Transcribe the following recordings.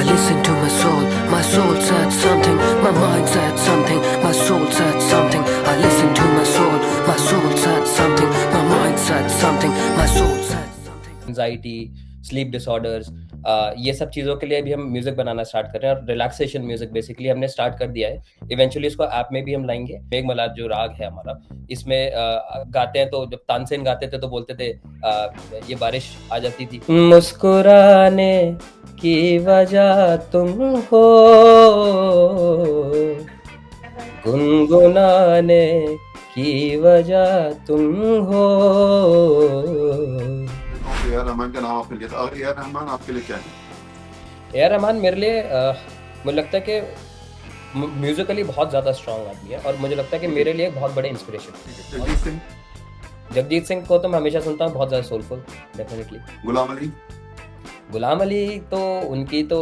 listen to my soul said something, my mind said something, my soul said something. I listen to my soul said something, my mind said something, my soul said something. Anxiety, sleep disorders, ये सब चीज़ों के लिए भी हम music बनाना start कर रहे हैं और रिलैक्सेशन म्यूज़िक बेसिकली हमने स्टार्ट कर दिया है। इवेंचुअली इसको ऐप में भी हम लाएँगे। मेघमल्हार जो राग है हमारा, इसमें गाते हैं तो जब तानसेन गाते थे तो बोलते थे ये बारिश आ जाती थी। मुस्कुराने की वजह तुम हो, गुनगुनाने की वजह तुम हो। ए आर रहमान का नाम आपने लिया था, ए आर रहमान आपके लिए क्या है? ए आर रहमान मेरे लिए मुझे लगता है कि म्यूजिकली बहुत ज़्यादा स्ट्रांग आदमी है और मुझे लगता है कि मेरे लिए एक बहुत बड़े इंस्पिरेशन है। जगजीत सिंह, जगजीत सिंह को तो मैं हमेशा सुनता हूँ, बहुत ज़्यादा सोलफुल, डेफिनेटली। गुलाम अली, गुलाम अली तो उनकी तो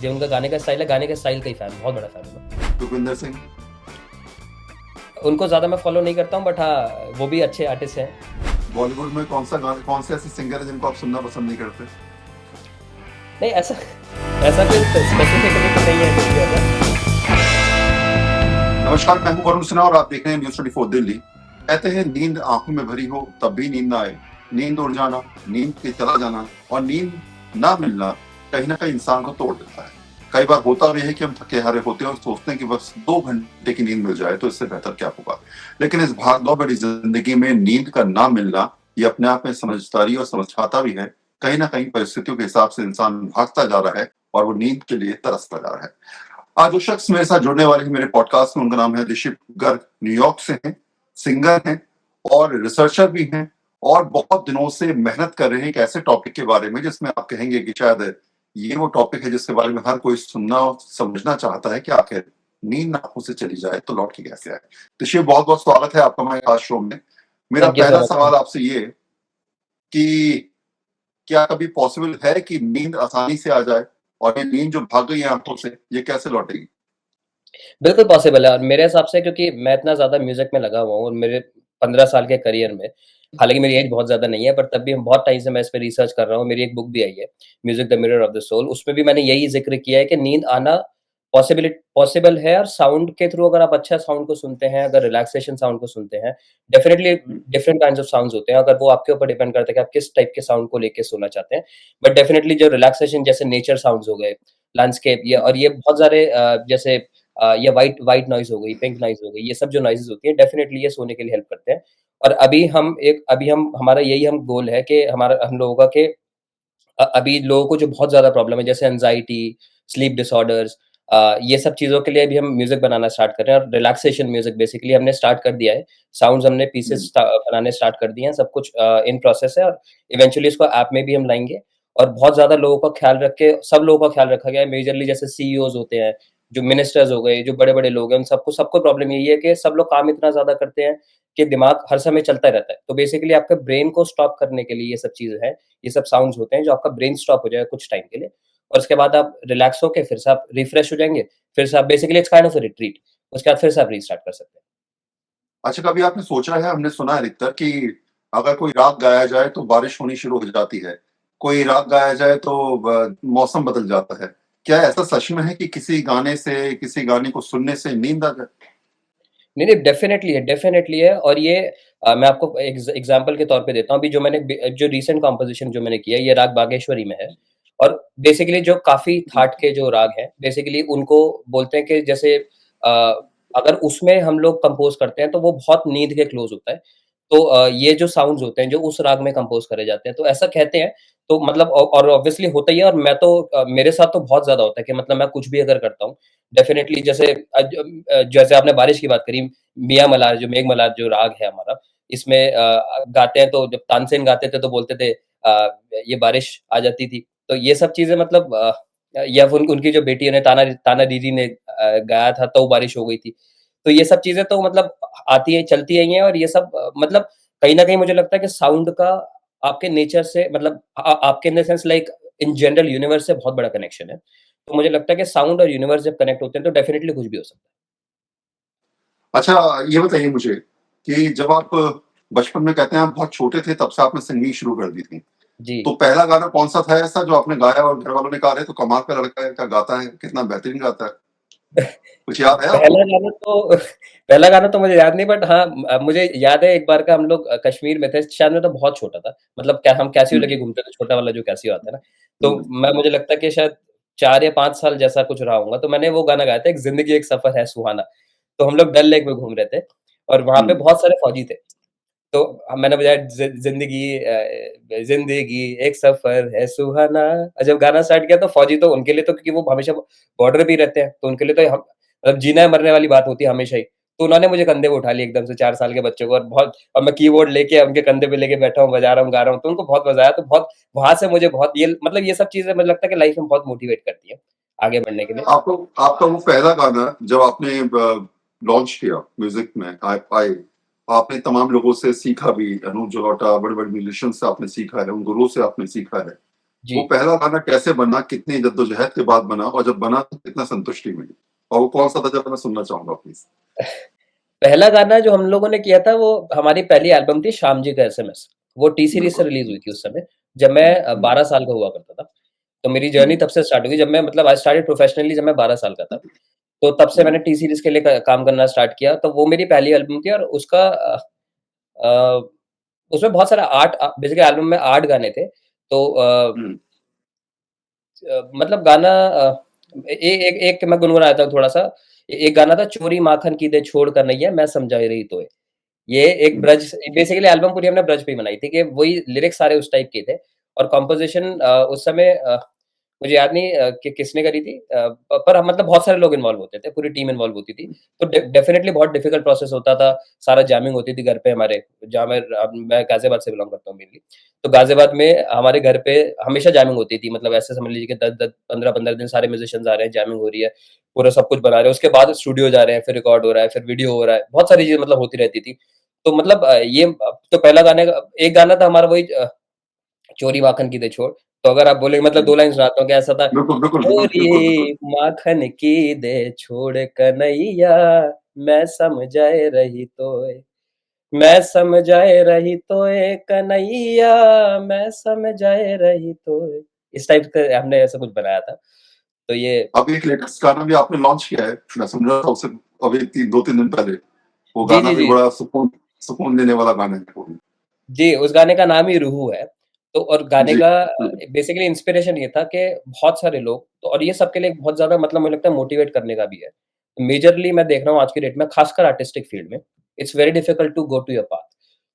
जो उनका गाने का स्टाइल है, गाने के स्टाइल का ही फैन, बहुत बड़ा फैन हूँ मैं। सुखविंदर सिंह, उनको ज़्यादा मैं फॉलो नहीं करता हूँ, बट हाँ वो भी अच्छे आर्टिस्ट हैं। बॉलीवुड में कौन से ऐसे सिंगर है जिनको आप सुनना पसंद नहीं करते? नहीं, ऐसा कोई स्पेसिफिकली तो नहीं है कुछ भी ऐसा। नमस्कार, मैं हूं वरुण सिन्हा और आप देख रहे हैं न्यूज़ 24 दिल्ली। कहते हैं नींद आंखों में भरी हो तब भी नींद ना आए, नींद उड़ जाना, नींद के चला जाना और नींद ना मिलना कहीं ना कहीं इंसान को तोड़ देता है। कई बार होता भी है कि हम थके हारे होते हैं और सोचते हैं कि बस 2 घंटे की नींद मिल जाए तो इससे बेहतर क्या होगा। लेकिन इस भागदौड़ भरी जिंदगी में नींद का ना मिलना ये अपने आप में समझदारी और समझाता भी है। कहीं ना कहीं परिस्थितियों के हिसाब से इंसान भागता जा रहा है और वो नींद के लिए तरसता जा रहा है। आज जो शख्स मेरे साथ जुड़ने वाले हैं मेरे पॉडकास्ट में, उनका नाम है ऋषिप गर्ग। न्यूयॉर्क से हैं, सिंगर हैं और रिसर्चर भी हैं और बहुत दिनों से मेहनत कर रहे हैं एक ऐसे टॉपिक के बारे में जिसमें आप कहेंगे कि शायद ये वो टॉपिक है जिसके बारे में हर कोई सुनना और समझना चाहता है कि आखिर नींद आंखों से चली जाए तो लौट के कैसे आए। ऋषिप, बहुत बहुत स्वागत है आपका हमारे आज शो में। मेरा Thank you so पहला much. सवाल आपसे ये कि क्या कभी पॉसिबल है कि नींद आसानी से आ जाए और ये नींद जो भाग गई है आंखों से ये कैसे लौटेगी? बिल्कुल पॉसिबल है और मेरे हिसाब से, क्योंकि मैं इतना ज़्यादा म्यूज़िक में लगा हुआ हूँ और मेरे 15 साल के करियर में, हालाँकि मेरी एज बहुत ज़्यादा नहीं है, पर तब भी हम बहुत टाइम से मैं इस पे रिसर्च कर रहा हूँ। मेरी एक बुक भी आई है, music the mirror of the soul, उसमें भी मैंने यही ज़िक्र किया है कि नींद आना पॉसिबल है और साउंड के थ्रू अगर आप अच्छा साउंड को सुनते हैं, अगर रिलैक्सेशन साउंड को सुनते हैं, definitely different kinds of sounds होते हैं, अगर वो आपके ऊपर डिपेंड करता है कि आप किस टाइप के साउंड को लेके सोना चाहते हैं। बट डेफिनिटली जो रिलैक्सेशन जैसे नेचर साउंड्स हो गए, लैंडस्केप, ये बहुत सारे जैसे ये व्हाइट नॉइज़ हो गई, पिंक नॉइज़ हो गई, ये सब जो नॉइज़ेज़ होती हैं डेफिनिटली ये सोने के लिए हेल्प करते हैं। और अभी हम हमारा यही हम गोल है कि हम लोगों का कि अभी लोगों को जो बहुत ज़्यादा प्रॉब्लम है जैसे एंग्ज़ायटी, स्लीप डिसऑर्डर्स, ये सब चीज़ों के लिए भी हम म्यूज़िक बनाना स्टार्ट कर रहे हैं और रिलैक्सेशन म्यूज़िक बेसिकली हमने स्टार्ट कर दिया है। साउंड्स हमने पीसेस बनाने स्टार्ट कर दिए हैं, सब कुछ इन प्रोसेस है और इवेंचुअली इसको ऐप में भी हम लाएँगे। और बहुत ज़्यादा लोगों का ख्याल रख के सब लोगों का ख्याल रखा गया है, मेजरली जैसे सीईओज़ होते हैं, जो मिनिस्टर्स हो गए, जो बड़े-बड़े लोग हैं, उन सबको प्रॉब्लम यही है कि सब लोग काम इतना ज़्यादा करते हैं कि दिमाग हर समय चलता रहता है। तो बेसिकली आपके ब्रेन को स्टॉप करने के लिए ये सब चीज़ें हैं, ये सब साउंड्स होते हैं जो आपका ब्रेन स्टॉप हो जाएगा कुछ टाइम के लिए और उसके बाद आप रिलैक्स होके फिर से आप रिफ्रेश हो जाएँगे, फिर से आप basically it's kind of a retreat, उसके बाद फिर से आप रीस्टार्ट कर सकते हैं। अच्छा, कभी आपने सोचा है, हमने सुना है अधिकतर कि अगर कोई राग गाया जाए तो बारिश होनी शुरू हो जाती है, कोई राग गाया जाए तो मौसम बदल जाता है। क्या ऐसा सच में है कि किसी गाने से, किसी गाने को सुनने से नींद आ जाए? नहीं, डेफ़िनेटली है और ये मैं आपको एग्ज़ाम्पल के तौर पे देता हूँ। अभी जो रीसेंट कंपोज़िशन जो मैंने किया है, ये राग बागेश्वरी में है और बेसिकली जो काफ़ी थाट के जो राग हैं, बेसिकली उनको बोलते हैं कि जैसे अगर उसमें हम लोग कंपोज़ करते हैं, तो वो बहुत नींद के क्लोज़ होता है। तो ये जो साउंड्स होते हैं, जो उस राग में कंपोज़ करे जाते हैं, तो ऐसा कहते हैं। तो मतलब और ऑब्वियसली होता ही है और मैं तो मेरे साथ तो बहुत ज़्यादा होता है कि मतलब मैं कुछ भी अगर करता हूँ, डेफ़िनेटली जैसे आपने बारिश की बात करी, मेघमल्हार जो राग है हमारा, इसमें गाते हैं तो जब तानसेन गाते थे तो बोलते थे ये बारिश आ जाती थी। तो ये सब चीज़ें मतलब या फिर उनकी जो बेटी ने ताना दीदी ने गाया था तो बारिश हो गई थी। तो ये सब चीज़ें तो मतलब आती हैं, चलती आई हैं और ये सब मतलब कहीं न कहीं मुझे लगता है कि साउंड का आपके नेचर से मतलब आपके in the sense like in general universe से बहुत बड़ा कनेक्शन है। तो मुझे लगता है कि साउंड और यूनिवर्स जब कनेक्ट होते हैं तो डेफ़िनिटली कुछ भी हो सकता है। अच्छा, ये बताइए मुझे कि जब आप बचपन में कहते हैं आप बहुत छोटे थे तब से आपने सिंगिंग शुरू कर दी थी। जी। तो पहला गाना कौन-सा था ऐसा जो आपने गाया और घर वालों ने कहा, "अरे! तो कमाल का लड़का है, क्या गाता है, कितना बेहतरीन गाता है।" कुछ याद है आपको? पहला गाना तो पहला गाना तो मुझे याद नहीं, बट हाँ, मुझे याद है एक बार का हम लोग कश्मीर में थे, शायद मैं तो बहुत छोटा था। मतलब क्या हम कैसियो हुँ, लेके घूमते थे, छोटा वाला जो कैसियो आता है ना, तो हुँ, मुझे लगता है कि शायद 4 या 5 साल जैसा कुछ रहा होऊँगा, तो मैंने वो गाना गाया था, एक ज़िंदगी एक सफ़र है सुहाना। तो हम लोग डल लेक में घूम रहे थे और वहाँ पे हुँ। बहुत सारे फौजी थे। तो मैंने बजाया ज़िंदगी एक सफ़र है सुहाना। और जब गाना स्टार्ट किया तो फौजी तो उनके लिए तो, क्योंकि वो हमेशा बॉर्डर पे ही रहते हैं, तो उनके लिए तो हम मतलब जीना है मरने वाली बात होती है हमेशा ही। तो उन्होंने मुझे कंधे पे उठा लिया एकदम से, 4 साल के बच्चे को, और मैं कीबोर्ड लेके उनके कंधे पे लेके बैठा हूँ, बजा रहा हूँ, गा रहा हूँ, तो उनको बहुत मज़ा आया। तो बहुत वहाँ से मुझे बहुत ये मतलब ये सब चीज़ें मुझे लगता है कि लाइफ़ में बहुत मोटिवेट करती है, आगे बढ़ने के लिए। आपको आपका वो पहला गाना जब आपने लॉन्च किया म्यूजिक में आप आए, आपने तमाम लोगों से सीखा भी, अनूप जलोटा, बड़े-बड़े म्यूजिशियन से आपने सीखा है, उन गुरुओं से आपने सीखा है। जी। वो पहला गाना कैसे बना, कितनी जद्दोजहद के बाद बना और जब बना तो कितना संतुष्टि मिली? और वो कौन-सा था जरा मैं सुनना चाहूँगा प्लीज़? पहला गाना जो हम लोगों ने किया था वो हमारी पहली एल्बम थी श्याम जी का एसएमएस। वो टी सीरीज़ से बिल्कुल। रिलीज़ हुई थी उस समय, जब मैं हुँ, 12 साल का हुआ करता था। तो मेरी हुँ, जर्नी तब से स्टार्ट हुई, जब मैं मतलब आई स्टार्टेड प्रोफेशनली जब मैं 12 साल का था। तो तब से हुँ, मैंने टी सीरीज़ के लिए क काम करना स्टार्ट किया, तो वो मेरी पहली एल्बम थी और उसका अ, उसमें बहुत सारा बेसिकली एल्बम में 8 गाने थे। तो हुँ, मतलब गाना एक एक मैं गुनगुनाता हूँ थोड़ा-सा। एक गाना था, चोरी माखन की दे छोड़ कन्हैया मैं समझाई रही तोए। ये एक हुँ, ब्रज, बेसिकली एल्बम पूरी हमने ब्रज पे ही बनाई थी, कि वही लिरिक्स सारे उस टाइप के थे। और कंपोज़िशन उस समय मुझे याद नहीं कि किसने करी थी, पर मतलब बहुत सारे लोग इन्वॉल्व होते थे, पूरी टीम इन्वॉल्व होती थी। तो डेफिनिटली बहुत डिफिकल्ट प्रोसेस होता था, सारा जैमिंग होती थी घर पे हमारे, जहाँ मैं गाज़ियाबाद से बिलॉन्ग करता हूँ मेनली। तो गाज़ियाबाद में हमारे घर पे हमेशा जैमिंग होती थी, मतलब ऐसे समझ लीजिए कि 10-10 15-15 दिन सारे म्यूज़िशियंस आ रहे हैं, जैमिंग हो रही है, पूरा सब कुछ बना रहे हैं, उसके बाद स्टूडियो जा रहे हैं, फिर रिकॉर्ड हो रहा है, फिर वीडियो हो रहा है, बहुत सारी चीज़ें मतलब होती रहती थी। तो मतलब तो पहला गाने का एक गाना था हमारा वही, चोरी माखन की दे छोड़। तो अगर आप बोले, मतलब 2 हुँ। लाइन सुनाता हूँ कि ऐसा था, बिल्कुल, बिल्कुल, बिल्कुल, बिल्कुल, बिल्कुल। चोरी माखन की दे छोड़ कन्हैया, मैं समझाए रही तोए, मैं समझाए रही तोए कन्हैया, मैं समझाए रही तोए। इस टाइप का हमने ऐसा कुछ बनाया था। तो ये अभी एक लेटेस्ट गाना भी आपने लॉन्च किया है, मैं सुन रहा था उसे अभी 2-3 दिन पहले। वो जी, गाना जी, भी जी। बड़ा सुकून सुकून देने वाला गाना है वो भी। जी, उस गाने का नाम ही रूह है। तो और गाने जी। का हुँ, बेसिकली इंस्पिरेशन ये था कि बहुत सारे लोग तो, और ये सबके लिए बहुत ज़्यादा मतलब मुझे लगता है मोटिवेट करने का भी है। मेजरली मैं देख रहा हूँ आज की डेट में, खासकर आर्टिस्टिक फील्ड में, it's very difficult to go to your path.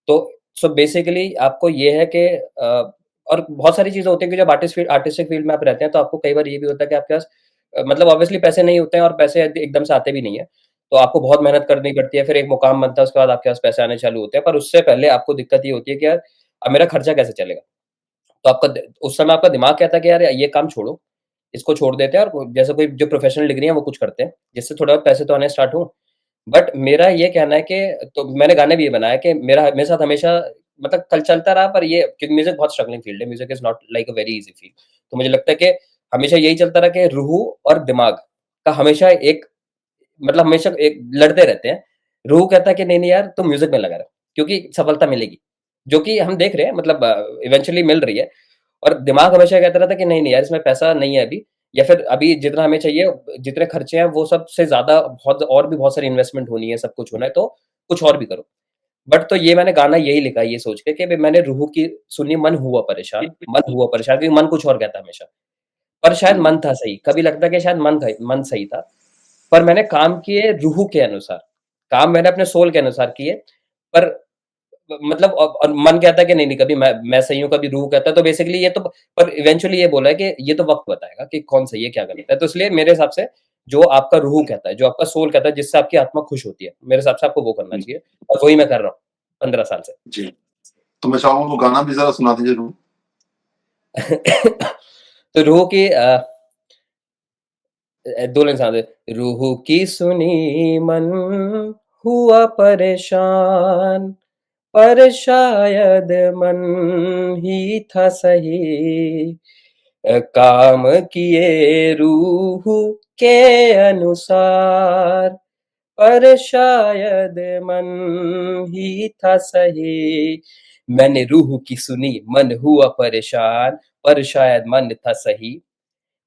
तो सो बेसिकली आपको ये है कि और बहुत सारी चीज़ें होती हैं कि जब आर्टिस्टिक फील्ड में आप रहते हैं, तो आपको कई बार ये भी होता है कि आपके पास मतलब ऑब्वियसली पैसे नहीं होते हैं, और पैसे एकदम से आते भी नहीं है। तो आपको बहुत मेहनत करनी पड़ती है, फिर एक मुकाम बनता है, उसके बाद आपके पास पैसे आने चालू होते हैं। पर उससे पहले आपको दिक्कत ये होती है कि यार, अब मेरा खर्चा कैसे चलेगा? तो उस समय आपका दिमाग कहता है कि यार ये काम छोड़ो, इसको छोड़ देते हैं और जैसे कोई जो प्रोफेशनल डिग्री है वो कुछ करते हैं, जिससे थोड़ा बहुत पैसे तो आने स्टार्ट हों। बट मेरा ये कहना है कि, तो मैंने गाने भी ये बनाया कि मेरे साथ हमेशा मतलब कल चलता रहा, पर ये क्योंकि म्यूज़िक बहुत स्ट्रगलिंग फील्ड है, music is not like a very easy field. तो मुझे लगता है कि हमेशा यही चलता रहा कि रूह और दिमाग का हमेशा एक मतलब हमेशा एक लड़ते रहते हैं। रूह कहता है कि नहीं, नहीं यार तुम म्यूज़िक में लगा रहो, क्योंकि सफलता मिलेगी, जो कि हम देख रहे हैं, मतलब इवेंचुअली मिल रही है। और दिमाग हमेशा कहता रहता है कि नहीं, नहीं यार इसमें पैसा नहीं है अभी, या फिर अभी जितना हमें चाहिए, जितने खर्चे हैं वो सबसे ज़्यादा बहुत और भी बहुत सारी इन्वेस्टमेंट होनी है, सब कुछ होना है, तो कुछ और भी करो। बट तो ये मैंने गाना यही लिखा है ये सोच के कि भई मैंने रूह की सुनी, मन हुआ परेशान, क्योंकि मन कुछ और कहता है हमेशा। पर शायद हुँ, मन था सही, कभी लगता है कि शायद मन सही था। पर मैंने काम किए रूह के अनुसार, काम मैंने अपने सोल के अनुसार किए, पर मतलब और मन कहता है कि नहीं, नहीं कभी मैं सही हूँ, कभी रूह कहता है, तो बेसिकली ये तो, पर इवेंचुअली ये बोला है कि ये तो वक़्त बताएगा कि कौन सही है, क्या गलत है। तो इसलिए मेरे हिसाब से जो आपका रूह कहता है, जो आपका सोल कहता है, जिससे आपकी आत्मा खुश होती है, मेरे हिसाब से आपको वो करना हुँ, चाहिए, और वही मैं कर रहा हूँ 15 साल से। जी। तो मैं चाहूँगा वो गाना भी ज़रा सुना दीजिए ज़रूर। तो रूह की 2 लाइन सुना दे। रूह की सुनी मन हुआ परेशान, पर शायद मन ही था सही। काम किए रूह के अनुसार, पर शायद मन ही था सही। मैंने रूह की सुनी, मन हुआ परेशान, पर शायद मन था सही।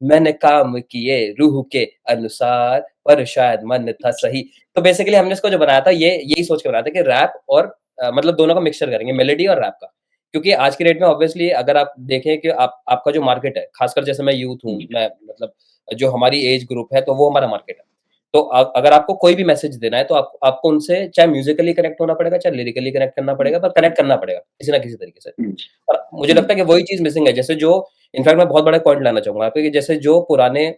मैंने काम किए रूह के अनुसार, पर शायद मन था सही। तो बेसिकली हमने इसको जो बनाया था, ये यही सोच के बनाया था कि रैप और मतलब दोनों का मिक्सचर करेंगे, मेलोडी और रैप का। क्योंकि आज की डेट में ऑब्वियसली अगर आप देखें कि आपका जो मार्केट है, खासकर जैसे मैं यूथ हूँ, मैं मतलब जो हमारी एज ग्रुप है, तो वो हमारा मार्केट है। तो अगर आपको कोई भी मैसेज देना है, तो आपको उनसे चाहे म्यूजिकली कनेक्ट होना पड़ेगा, चाहे लिरिकली कनेक्ट करना पड़ेगा, पर कनेक्ट करना पड़ेगा किसी ना किसी तरीके से। हम्म, और मुझे लगता है कि वही चीज मिसिंग है। जैसे जो इनफैक्ट मैं बहुत बड़ा पॉइंट लाना चाहूंगा आपके, कि जैसे जो पुराने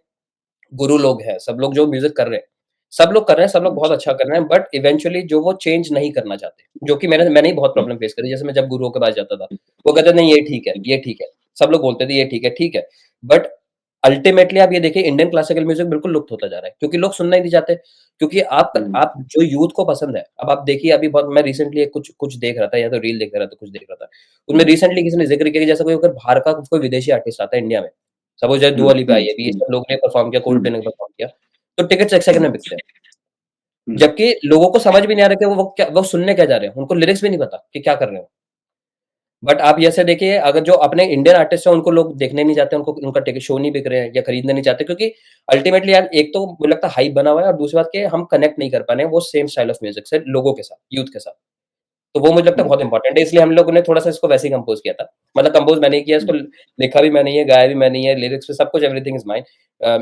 गुरु लोग हैं, सब लोग जो म्यूजिक कर रहे हैं, सब लोग कर रहे हैं, सब लोग बहुत अच्छा कर रहे हैं, बट इवेंचुअली जो वो चेंज नहीं करना चाहते, जो कि मैंने ही बहुत प्रॉब्लम फेस करी। जैसे मैं जब गुरुओं के पास जाता था, वो कहते नहीं ये ठीक है, ये ठीक है। सब लोग बोलते थे ये ठीक है, ठीक है। बट अल्टीमेटली आप ये देखिए, इंडियन क्लासिकल म्यूजिक बिल्कुल लुप्त होता जा रहा है, क्योंकि लोग सुनना ही नहीं चाहते। क्योंकि आप जो यूथ को पसंद है, अब आप देखिए, अभी बहुत मैं रिसेंटली कुछ कुछ देख रहा था, या तो रील देख रहा था, कुछ देख रहा था, उनमें रिसेंटली किसी ने जिक्र किया कि जैसे कोई अगर बाहर का कोई विदेशी आर्टिस्ट आता है इंडिया में, सपोज जैसे दुआ लिपा आई है, अभी ये सब लोगों ने परफॉर्म किया, कोल्ड प्ले ने परफॉर्म किया, तो टिकट्स एक सेकंड में बिकते हैं। जबकि लोगों को समझ भी नहीं आ रहा कि वो सुनने क्या जा रहे हैं, उनको लिरिक्स भी नहीं पता कि क्या कर रहे हो। बट आप ऐसे देखिए, अगर जो अपने इंडियन आर्टिस्ट हैं, उनको लोग देखने नहीं जाते, उनको उनका टिकट शो नहीं बिक रहे हैं या खरीदने नहीं चाहते, क्योंकि अल्टीमेटली यार, एक तो मुझे लगता है हाइप बना हुआ है, और दूसरी बात कि हम कनेक्ट नहीं कर पा रहे हैं वो सेम स्टाइल ऑफ म्यूजिक से लोगों के साथ, यूथ के साथ। तो वो मुझे लगता है बहुत इंपॉर्टेंट है, इसलिए हम लोगों ने थोड़ा सा इसको वैसे ही कंपोज किया था। मतलब कंपोज मैंने ही किया, इसको लिखा भी मैंने ही है, गाया भी मैंने ही है, लिरिक्स पे सब कुछ, एवरीथिंग इज माइन।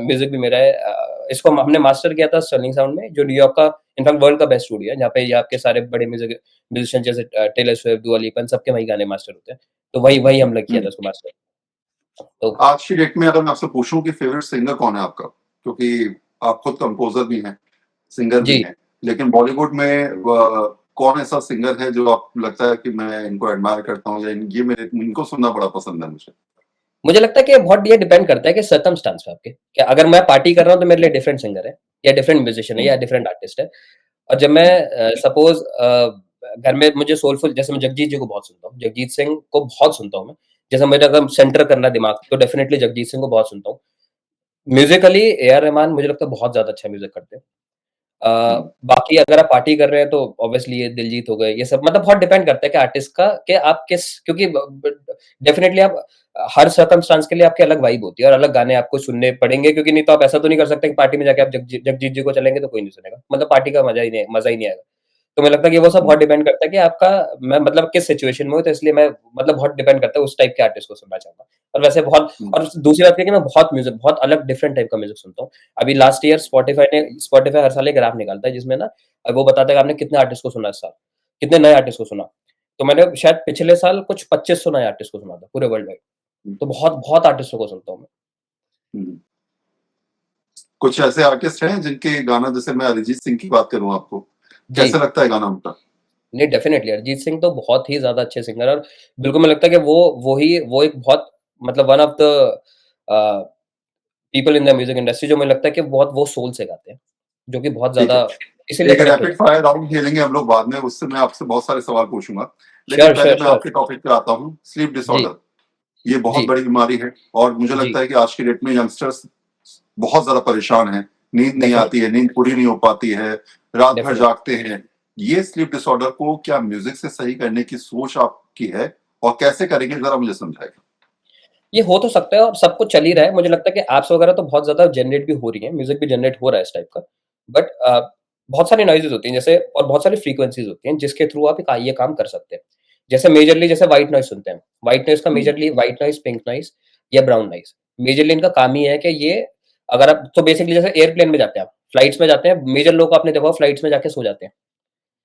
म्यूजिक भी मेरा है। इसको हमने मास्टर किया था स्टर्लिंग साउंड में, जो न्यूयॉर्क का इनफैक्ट वर्ल्ड का बेस्ट स्टूडियो है, जहाँ पे ये आपके सारे बड़े म्यूजिशियन जैसे टेलर स्विफ्ट, दुआ लिपा, सबके वही गाने मास्टर होते हैं। तो वही वही हमने किया था उसको मास्टर। तो आज की डेट में अगर मैं आपसे पूछूं कि फेवरेट सिंगर कौन है आपका, क्योंकि आप खुद कंपोजर भी हैं, सिंगर भी जी, हैं, लेकिन बॉलीवुड में कौन ऐसा सिंगर है जो आप लगता है कि मैं इनको एडमायर करता हूँ, या ये मेरे इनको सुनना बड़ा पसंद है मुझे? मुझे लगता है कि बहुत ये डिपेंड करता है कि सर्कमस्टांस पे आपके, कि अगर मैं पार्टी कर रहा हूँ तो मेरे लिए डिफरेंट सिंगर है, या डिफरेंट म्यूजिशियन है, या डिफरेंट आर्टिस्ट है। और जब मैं सपोज घर में मुझे सोलफुल, जैसे मैं जगजीत जी को बहुत सुनता हूँ, जगजीत सिंह को बहुत सुनता हूँ मैं। जैसे मेरा अगर सेंटर करना है दिमाग, तो डेफिनेटली जगजीत सिंह को बहुत सुनता हूँ। म्यूजिकली ए आर रहमान मुझे लगता है बहुत ज्यादा अच्छा म्यूजिक करते हैं। बाकी अगर आप पार्टी कर रहे हैं, तो ऑब्वियसली ये दिलजीत हो गए, ये सब मतलब बहुत डिपेंड करता है कि आर्टिस्ट का, कि आप किस, क्योंकि डेफिनेटली आप हर सर्कमस्टांस के लिए आपकी अलग वाइब होती है, और अलग गाने आपको सुनने पड़ेंगे, क्योंकि नहीं तो आप ऐसा तो नहीं कर सकते कि पार्टी में जाके आप जगजीत जी को चलेंगे तो कोई नहीं सुनेगा, मतलब पार्टी का मजा ही नहीं आएगा। तो मुझे लगता है कि वो सब बहुत डिपेंड करता है कि आपका, मैं मतलब किस सिचुएशन में हूँ, तो इसलिए मैं मतलब बहुत डिपेंड करता है उस टाइप के आर्टिस्ट को सुनना चाहूंगा। और वैसे बहुत, और दूसरी बात ये है कि मैं बहुत म्यूजिक, बहुत अलग डिफरेंट टाइप का म्यूजिक सुनता हूँ। अभी लास्ट ईयर स्पॉटिफाई हर साल एक ग्राफ निकालता है, जिसमें ना वो बताता है कि आपने कितने आर्टिस्ट को सुना इस साल, कितने नए आर्टिस्ट को सुना। तो मैंने शायद पिछले साल कुछ 2500 नए आर्टिस्ट को सुना था पूरे वर्ल्ड वाइड। तो बहुत बहुत आर्टिस्टों को सुनता हूँ मैं। कुछ ऐसे आर्टिस्ट हैं जिनके गाना, जैसे मैं अरिजीत सिंह की बात करूं आपको, जी, कैसे लगता है गाना उनका? नहीं डेफिनेटली अरिजीत सिंह तो बहुत ही ज्यादा अच्छे सिंगर है, और बिल्कुल मुझे लगता है कि वो एक बहुत, मतलब one of the people in the music industry, जो मुझे लगता है कि बहुत वो सोल से गाते हैं, जो कि बहुत ठीक है, ज्यादा इसीलिए एक कनेक्ट रैपिड होता फायर राउंड खेलेंगे हम लोग बाद में, उससे मैं आपसे बहुत सारे सवाल पूछूंगा, है। लेकिन श्योर पहले श्योर मैं श्योर। आपके टॉपिक पे आता हूँ, स्लीप जी डिसऑर्डर। ये बहुत जी बड़ी बीमारी है, और मुझे जी, लगता है कि आज की डेट में यंगस्टर्स बहुत ज्यादा परेशान हैं, नींद नहीं डेफिनेटली आती है, नींद पूरी नहीं हो पाती है, रात भर डेफिनेटली। जागते हैं। ये स्लीप डिसऑर्डर को क्या म्यूजिक से सही करने की सोच आपकी है, और कैसे करेंगे, जरा मुझे समझाइए। ये हो तो सकता है, और सब कुछ चल ही रहा है। मुझे लगता है कि ऐप्स वगैरह तो बहुत ज़्यादा जनरेट भी हो रही हैं, म्यूज़िक भी जनरेट हो रहा है इस टाइप का। बट बहुत सारी नॉइज़ेज़ होती हैं, जैसे, और बहुत सारी फ्रीक्वेंसीज़ होती हैं, जिसके थ्रू आप ये काम कर सकते हैं। जैसे मेजरली जैसे व्हाइट नॉइज़ सुनते हैं। व्हाइट नॉइज़ का hmm, majorly white noise, pink noise या ब्राउन नॉइज़। मेजरली इनका काम ही है कि ये, अगर आप तो बेसिकली जैसे एयरप्लेन में जाते हैं आप, फ्लाइट्स में जाते हैं, मेजर लोग आपने देखा होगा फ्लाइट्स में जाके सो जाते हैं।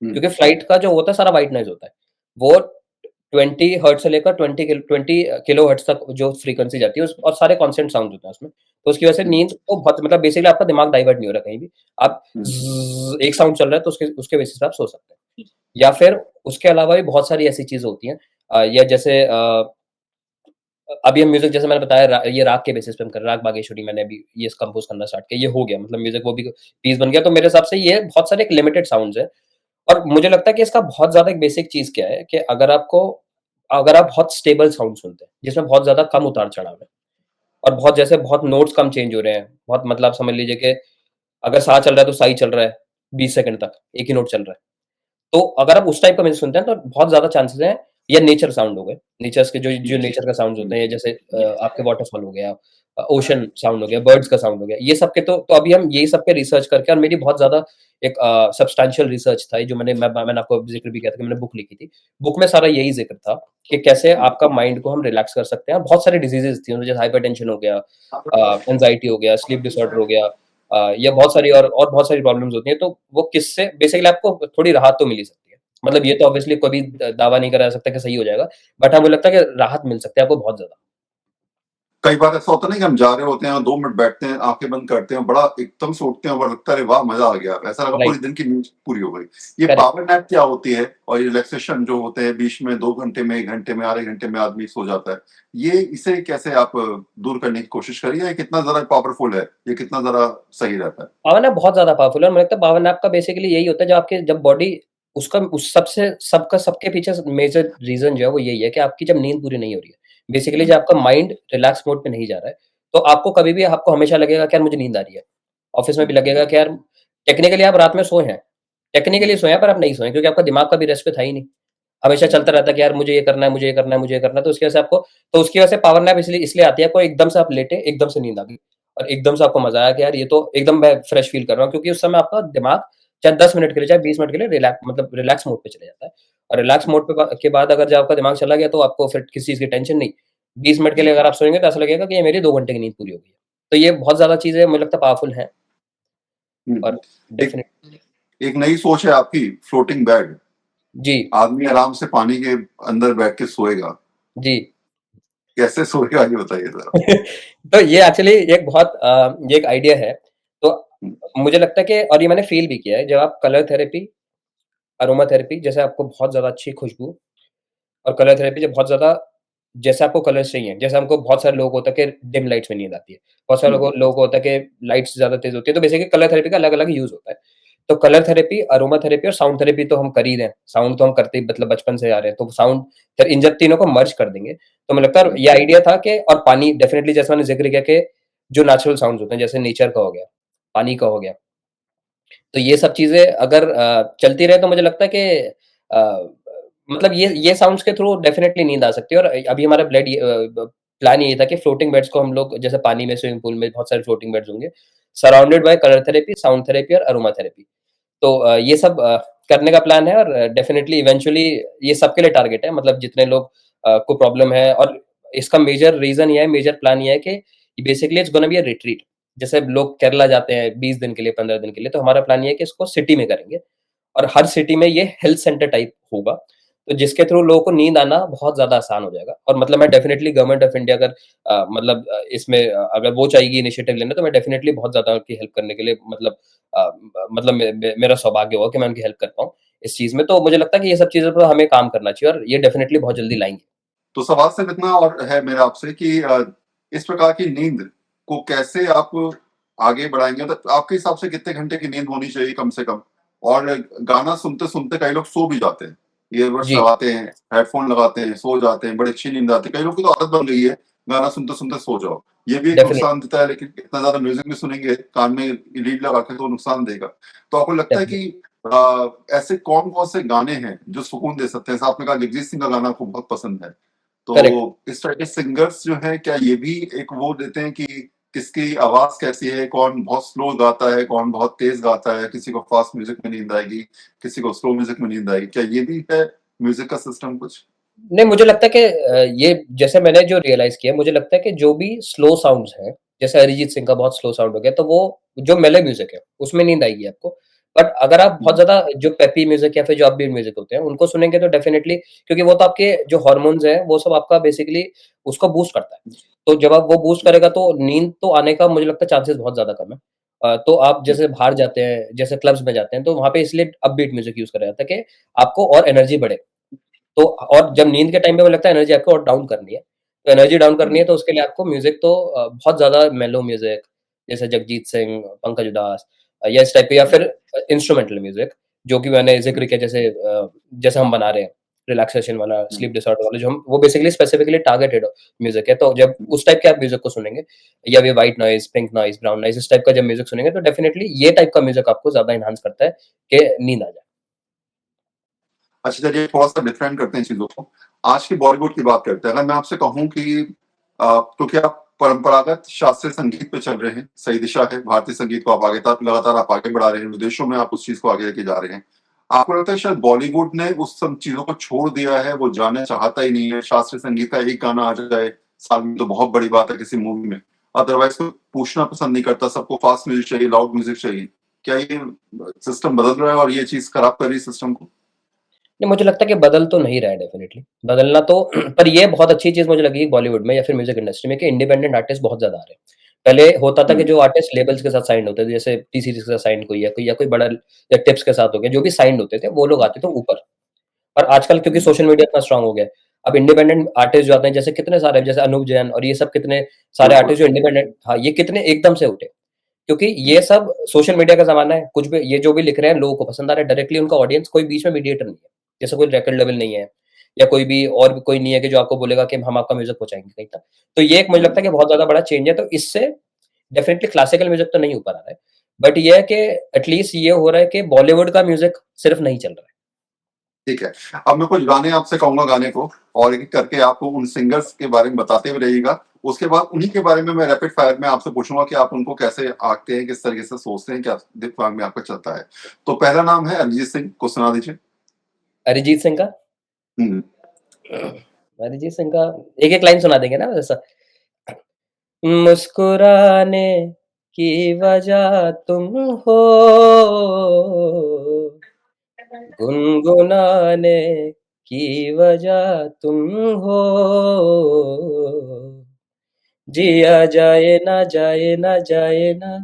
हम्म, क्योंकि फ्लाइट का जो होता है सारा व्हाइट नॉइज़ होता है। वो 20 हर्ट्ज से लेकर 20 किलो हर्ट्ज तक जो फ्रीक्वेंसी जाती है, और सारे कांस्टेंट साउंड होते हैं उसमें। तो उसकी वजह से हम्म, नींद को बहुत, मतलब बेसिकली आपका दिमाग डाइवर्ट नहीं हो रहा कहीं भी। आप हम्म, एक साउंड चल रहा है, तो उसके उसके बेसिस पे आप सो सकते हैं। या फिर उसके अलावा भी बहुत सारी ऐसी चीजें होती हैं, या जैसे अभी हम म्यूजिक, जैसे मैंने बताया, ये राग के बेसिस पे हम कर रहे हैं, राग बागेश्वरी मैंने अभी ये कंपोज करना स्टार्ट किया, ये हो गया, मतलब म्यूजिक वो भी पीस बन गया। तो मेरे हिसाब से ये बहुत सारे एक लिमिटेड साउंड्स है। और मुझे लगता है कि इसका बहुत ज़्यादा एक बेसिक चीज़ क्या है, कि अगर आप बहुत स्टेबल साउंड सुनते हैं, जिसमें बहुत ज़्यादा कम उतार-चढ़ाव है, और बहुत, जैसे बहुत नोट्स कम चेंज हो रहे हैं, बहुत, मतलब आप समझ लीजिए कि अगर सा चल रहा है तो सा ही चल रहा है, 20 सेकंड तक एक ही नोट चल रहा है। तो अगर आप उस टाइप का म्यूज़िक सुनते हैं, तो बहुत ज़्यादा चांसेस हैं या नेचर साउंड हो गए, नेचर्स के जो नेचर का साउंड्स होते हैं, जैसे आपके वाटरफॉल हो गया, ओशन साउंड हो गया, बर्ड्स का साउंड हो गया, ये सब के तो अभी हम यही सब पे रिसर्च करके, और मेरी बहुत ज़्यादा एक सब्सटैंशियल रिसर्च था, ये जो मैंने आपको ज़िक्र भी किया था कि मैंने बुक लिखी थी। बुक में सारा यही ज़िक्र था कि कैसे आपका माइंड को हम रिलैक्स कर सकते हैं। बहुत सारी डिजीज़ेज़ थी, जैसे हाइपरटेंशन हो गया, एंग्ज़ायटी हो गया, स्लीप डिसऑर्डर हो गया, या बहुत सारी और बहुत सारी प्रॉब्लम्स होती हैं, तो वो किससे बेसिकली आपको थोड़ी राहत तो मिल ही सकती है। मतलब ये तो ऑब्वियसली कभी दावा नहीं करा जा सकता कि सही हो जाएगा, बट हाँ, मुझे लगता है कि राहत मिल सकती है आपको बहुत ज़्यादा। कई बार ऐसा होता है ना कि हम जा रहे होते हैं, 2 मिनट बैठते हैं, आँखें बंद करते हैं, बड़ा एकदम से उठते हैं और लगता है अरे वाह! मज़ा आ गया। ऐसा लगा पूरे राइट, दिन की नींद पूरी हो गई। ये करेक्ट। पावर नैप क्या होती है और ये रिलैक्सेशन जो होते हैं बीच में 2 घंटे में, 1 घंटे में, आधे घंटे में आदमी सो जाता है। ये इसे कैसे आप दूर करने की कोशिश करी है? ये कितना ज़्यादा पावरफुल है? ये कितना ज़्यादा सही रहता है? पावर नैप बहुत ज़्यादा पावरफुल है, और मुझे लगता है पावर नैप का बेसिकली यही होता है, जब बॉडी उसका उस सबसे सबका सबके पीछे मेजर रीज़न जो है वो यही है कि आपकी जब नींद पूरी नहीं हो रही है। बेसिकली जब आपका माइंड रिलैक्स मोड पे नहीं जा रहा है, तो आपको कभी भी आपको हमेशा लगेगा कि यार मुझे नींद आ रही है। ऑफ़िस में भी लगेगा कि यार टेक्निकली आप रात में सोए हैं, टेक्निकली सोए हैं पर आप नहीं सोए हैं, क्योंकि आपका दिमाग कभी रेस्ट पे था ही नहीं। हमेशा चलता रहता है कि यार मुझे ये करना है, मुझे ये करना है, मुझे ये करना है, तो उसकी वजह से पावर नैप इसलिए इसलिए आती है, आपको एकदम से आप लेटे, एकदम से नींद आ गई और एकदम से आपको मज़ा आया कि यार ये तो एकदम मैं फ्रेश फ़ील कर रहा हूँ, क्योंकि उस समय आपका दिमाग चाहे 10 मिनट के लिए, चाहे 20 मिनट के लिए रिलैक्स मोड पे चले जाता है। और रिलैक्स मोड के बाद अगर जब आपका दिमाग चला गया, तो आपको फिर किसी चीज़ की टेंशन नहीं। 20 मिनट के लिए अगर आप सोएँगे तो ऐसा लगेगा कि ये मेरी 2 घंटे की नींद पूरी हो गई है। तो ये बहुत ज़्यादा चीज़ें मुझे लगता है पावरफुल हैं, हुँ, हुँ। और एक डेफ़िनेट एक नई सोच है आपकी फ्लोटिंग बेड। जी, आदमी आराम से पानी के अंदर बैठ के सोएगा। जी। कैसे सोएगा ये बताइए ज़रा? तो ये एक्चुअली एक ये एक आइडिया है। तो हुँ, मुझे लगता है कि, और ये मैंने फ़ील भी किया है, जब आप कलर थेरेपी, अरोमा थेरेपी, जैसे आपको बहुत ज़्यादा अच्छी खुशबू, और कलर थेरेपी जब बहुत ज़्यादा, जैसे आपको कलर्स चाहिए, जैसे हमको बहुत सारे लोगों को होता है कि डिम लाइट्स में नींद आती है। बहुत सारे हुँ, लोगों को होता है कि लाइट्स ज़्यादा तेज़ होती है, तो बेसिकली कलर थेरेपी का अलग-अलग यूज़ होता है। तो कलर थेरेपी, अरोमा थेरेपी और साउंड थेरेपी तो हम कर ही रहे हैं। साउंड तो हम करते ही मतलब बचपन से आ रहे हैं, तो साउंड फिर इन जब तीनों को मर्ज कर देंगे, तो मुझे लगता है हुँ, ये आइडिया था कि, और पानी डेफ़िनिटली, जैसे मैंने ज़िक्र किया कि जो नेचुरल साउंड्स होते हैं, जैसे नेचर का हो गया, पानी का हो गया, तो ये सब चीज़ें अगर चलती रहे, तो मुझे लगता है कि मतलब ये साउंड्स के थ्रू डेफ़िनेटली नींद आ सकती है। और अभी हमारा प्लान यही था कि फ्लोटिंग बेड्स को हम लोग, जैसे पानी में, स्विमिंग पूल में बहुत सारे फ्लोटिंग बेड्स होंगे, surrounded by colour therapy, sound therapy और अरोमा थेरेपी। तो ये सब करने का प्लान है, और डेफ़िनेटली इवेंचुअली ये सबके लिए टारगेट है, मतलब जितने लोग को प्रॉब्लम है, और इसका मेजर रीज़न ये है, मेजर प्लान ये है कि basically it's gonna be a retreat. जैसे लोग केरला जाते हैं 20 दिन के लिए, 15 दिन के लिए, तो हमारा प्लान ये है कि इसको सिटी में करेंगे, और हर सिटी में ये हेल्थ सेंटर टाइप होगा, तो जिसके थ्रू लोगों को नींद आना बहुत ज़्यादा आसान हो जाएगा। और मतलब मैं डेफ़िनेटली गवर्नमेंट ऑफ इंडिया अगर इसमें अगर वो चाहेगी इनिशिएटिव लेना, तो मैं डेफ़िनेटली बहुत ज़्यादा उनकी हेल्प करने के लिए, मतलब मेरा सौभाग्य होगा कि मैं उनकी हेल्प कर पाऊँ इस चीज़ में। तो मुझे लगता है कि ये सब चीज़ों पे हमें काम करना चाहिए, और ये डेफ़िनेटली बहुत जल्दी लाएँगे। तो सवाल सिर्फ इतना और है मेरा आपसे कि इस प्रकार की नींद को कैसे आप आगे बढ़ाएँगे? मतलब आपके हिसाब से कितने घंटे की नींद होनी चाहिए कम से कम? और गाना सुनते-सुनते कई लोग सो भी जाते हैं। ईयरबड्स जी, लगाते हैं, हेडफ़ोन लगाते हैं, सो जाते हैं, बड़ी अच्छी नींद आती है। कई लोगों की तो आदत बन गई है, गाना सुनते-सुनते सो जाओ। ये भी एक डेफ़िनेट नुकसान देता है लेकिन इतना ज़्यादा म्यूज़िक भी सुनेंगे, कान में लीड लगा के तो नुकसान देगा। तो आपको लगता है डेफ़िनेट कि ऐसे कौन-कौन से गाने हैं जो सुकून दे सकते हैं? जैसे आपने कहा जगजीत सिंह का गाना आपको बहुत पसंद है। तो करेक्ट, इस तरह के सिंगर्स जो हैं, क्या ये भी एक वो देते हैं कि किसकी आवाज़ कैसी है, कौन बहुत स्लो गाता है, कौन बहुत तेज़ गाता है, किसी को फ़ास्ट म्यूज़िक में नींद आएगी, किसी को स्लो म्यूज़िक में नींद आएगी। क्या ये भी है म्यूज़िक का सिस्टम कुछ? नहीं, मुझे लगता है कि ये जैसे मैंने जो रियलाइज़ किया, मुझे लगता है कि जो भी स्लो साउंड्स हैं, जैसे अरिजीत सिंह का बहुत स्लो साउंड हो गया, तो वो जो मेलो म्यूज़िक है, उसमें नींद आएगी आपको। बट अगर आप बहुत हुँ, ज़्यादा जो पेपी म्यूज़िक या फिर जो अपबीट म्यूज़िक होते हैं, उनको सुनेंगे तो डेफ़िनेटली, क्योंकि वो तो आपके जो हार्मोन्स हैं, वो सब आपका बेसिकली उसको बूस्ट करता है। तो जब आप वो बूस्ट करेगा, तो नींद तो आने का मुझे लगता है चांसेस बहुत ज़्यादा कम है। तो आप हुँ, जैसे बाहर जाते हैं, जैसे क्लब्स में जाते हैं, तो वहाँ पे इसलिए अपबीट म्यूज़िक यूज़ करा जाता है कि आपको और एनर्जी बढ़े। तो और जब नींद के टाइम पे मुझे लगता है एनर्जी आपको और डाउन करनी है। तो एनर्जी डाउन करनी हुँ, है, तो उसके लिए आपको म्यूज़िक तो बहुत ज़्यादा मेलो म्यूज़िक, जैसे जगजीत सिंह, पंकज उधास, या इस टाइप के, या फिर इंस्ट्रूमेंटल म्यूज़िक, जो कि मैंने हुँ, ज़िक्र किया, जैसे हम बना रहे हैं, रिलैक्सेशन वाला, हुँ, स्लीप डिसऑर्डर वाले, जो हम वो बेसिकली स्पेसिफिकली टारगेटेड म्यूज़िक है। तो जब हुँ। उस टाइप के आप म्यूज़िक को सुनेंगे, या ये white noise, pink noise, brown noise, इस टाइप का जब म्यूज़िक सुनेंगे, तो डेफिनिटली ये टाइप का म्यूज़िक आपको ज़्यादा एनहांस करता है कि नींद आ जाए। अच्छा चलिए थोड़ा-सा डिफरेंट करते हैं चीज़ों को। आज की बॉलीवुड की बात करते हैं। अगर मैं आपसे कहूँ कि क्योंकि आप परंपरागत शास्त्रीय संगीत पे चल रहे हैं, सही दिशा है, भारतीय संगीत को आप लगातार आप आगे बढ़ा रहे हैं, विदेशों में आप उस चीज़ को आगे लेके जा रहे हैं। आपको लगता है शायद बॉलीवुड ने उस सब चीज़ों को छोड़ दिया है, वो जानना चाहता ही नहीं है, शास्त्रीय संगीत का एक गाना आ जाए साल में तो बहुत बड़ी बात है किसी मूवी में। अदरवाइज़ कोई पूछना पसंद नहीं करता, सबको फास्ट म्यूज़िक चाहिए, लाउड म्यूज़िक चाहिए। क्या ये सिस्टम बदल रहा है और ये चीज़ खराब कर रही है सिस्टम को? नहीं, मुझे लगता है कि बदल तो नहीं रहा है डेफ़िनेटली। बदलना तो पर ये बहुत अच्छी चीज़ मुझे लगी बॉलीवुड में या फिर म्यूज़िक इंडस्ट्री में कि इंडिपेंडेंट आर्टिस्ट बहुत ज़्यादा आ रहे हैं। पहले होता था कि हुँ, जो आर्टिस्ट लेबल्स के साथ साइन्ड होते थे, जैसे टी सीरीज़ के साथ साइन्ड कोई या कोई बड़ा या टिप्स के साथ हो गया, जो भी साइन्ड होते थे, वो लोग आते थे ऊपर। और आजकल क्योंकि हुँ, सोशल मीडिया इतना स्ट्रॉन्ग हो गया है, अब इंडिपेंडेंट आर्टिस्ट जो आते हैं, जैसे कितने सारे जैसे अनूप जैन और ये सब कितने सारे बिल्कुल। आर्टिस्ट जो इंडिपेंडेंट हाँ, ये कितने एकदम से उठे। क्योंकि ये सब सोशल मीडिया का ज़माना है, कुछ भी ये जो भी लिख रहे हैं लोगों को पसंद आ रहा है, डायरेक्टली उनका ऑडियंस कोई बीच में मीडिएटर नहीं है। जैसे कोई रिकॉर्ड लेवल नहीं है या कोई भी और भी कोई नहीं है कि जो आपको बोलेगा कि हम आपका म्यूज़िक पहुँचाएँगे कहीं तक। तो ये एक मुझे हुँ, लगता है कि बहुत ज़्यादा बड़ा चेंज है, तो इससे डेफिनिटली क्लासिकल म्यूज़िक तो नहीं ऊपर आ रहा है। बट ये है कि एटलीस्ट ये हो रहा है कि बॉलीवुड का म्यूज़िक सिर्फ नहीं चल रहा है। ठीक है। अब मैं कुछ गाने आपसे कहूँगा गाने को और एक-एक करके आपको उन सिंगर्स के बारे में बताते हुए रहिएगा। उसके बाद उन्हीं के बारे में मैं रैपिड फायर में आपसे पूछूँगा कि आप उनको कैसे आँकते हैं, किस तरीके से सोचते हैं, क्या दिमाग में आपका चलता है। तो पहला नाम है अरिजीत सिंह को सुना दीजिए। अरिजीत सिंह का हुँ, अरिजीत सिंह का एक-एक लाइन सुना देंगे ना वैसा? मुस्कुराने की वजह तुम हो, गुनगुनाने की वजह तुम हो, जिया जाए ना जाए ना जाए ना